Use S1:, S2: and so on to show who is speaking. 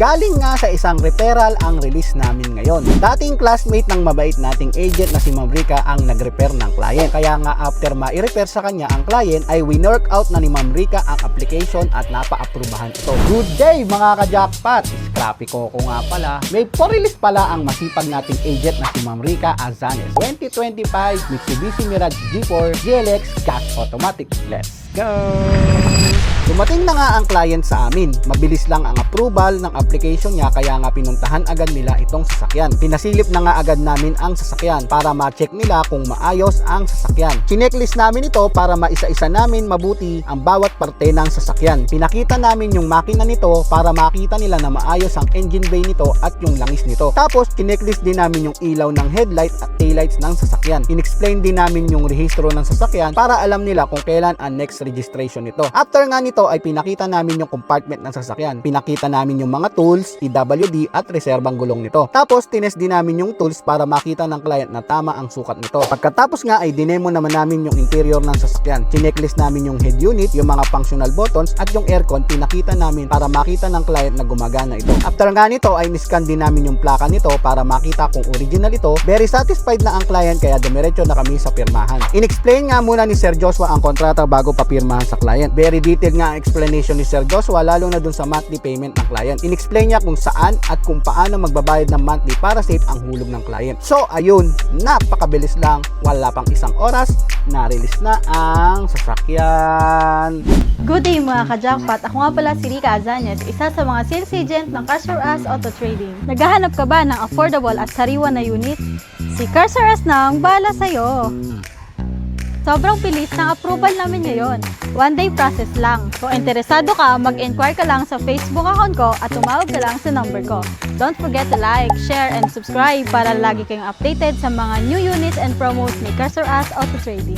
S1: Galing nga sa isang referral ang release namin ngayon. Dating classmate ng mabait nating agent na si Ma'am Rica ang nag-refer ng client. Kaya nga after ma-refer sa kanya ang client ay winwork out na ni Ma'am Rica ang application at napa-aprubahan ito. Good day mga ka-jackpot! Scrappy Coco nga pala. May po-release pala ang masipag nating agent na si Ma'am Rica Azanes. 2025 Mitsubishi Mirage G4 GLX Gas Automatic. Let's go! Dumating na nga ang client sa amin. Mabilis lang ang approval ng application niya kaya nga pinuntahan agad nila itong sasakyan. Pinasilip na nga agad namin ang sasakyan para ma-check nila kung maayos ang sasakyan. Checklist namin ito para maisa-isa namin mabuti ang bawat parte ng sasakyan. Pinakita namin yung makina nito para makita nila na maayos ang engine bay nito at yung langis nito. Tapos checklist din namin yung ilaw ng headlight at taillights ng sasakyan. In-explain din namin yung rehistro ng sasakyan para alam nila kung kailan ang next registration nito. After nga nito ay pinakita namin yung compartment ng sasakyan. Pinakita namin yung mga tools, PWD at reserbang gulong nito. Tapos tinest din namin yung tools para makita ng client na tama ang sukat nito. Pagkatapos nga ay dinemo naman namin yung interior ng sasakyan. Checklist namin yung head unit, yung mga functional buttons at yung aircon pinakita namin para makita ng client na gumagana ito. After nga nito ay niscan din namin yung plaka nito para makita kung original ito. Very satisfied na ang client kaya dumiretso na kami sa pirmahan. In-explain nga muna ni Sir Joshua ang kontrata bago papirmahan sa client. Very detailed nga ang explanation ni Sir Joshua lalo na dun sa monthly payment ng client. In-explain niya kung saan at kung paano magbabayad ng monthly para safe ang hulog ng client. So ayun, napakabilis lang, wala pang isang oras, na-release na ang sasakyan.
S2: Good day mga ka-jackpot! Ako nga pala si Rica Azanes, isa sa mga sales agent ng Cars for Us Auto Trading. Naghahanap ka ba ng affordable at sariwa na unit? Si Cars for Us na ang bahala sa'yo! Sobrang bilis ng approval namin ngayon. One day process lang. Kung interesado ka, mag-inquire ka lang sa Facebook account ko at tumawag ka lang sa number ko. Don't forget to like, share, and subscribe para lagi kayong updated sa mga new units and promos ni Cars for Us Auto Trading.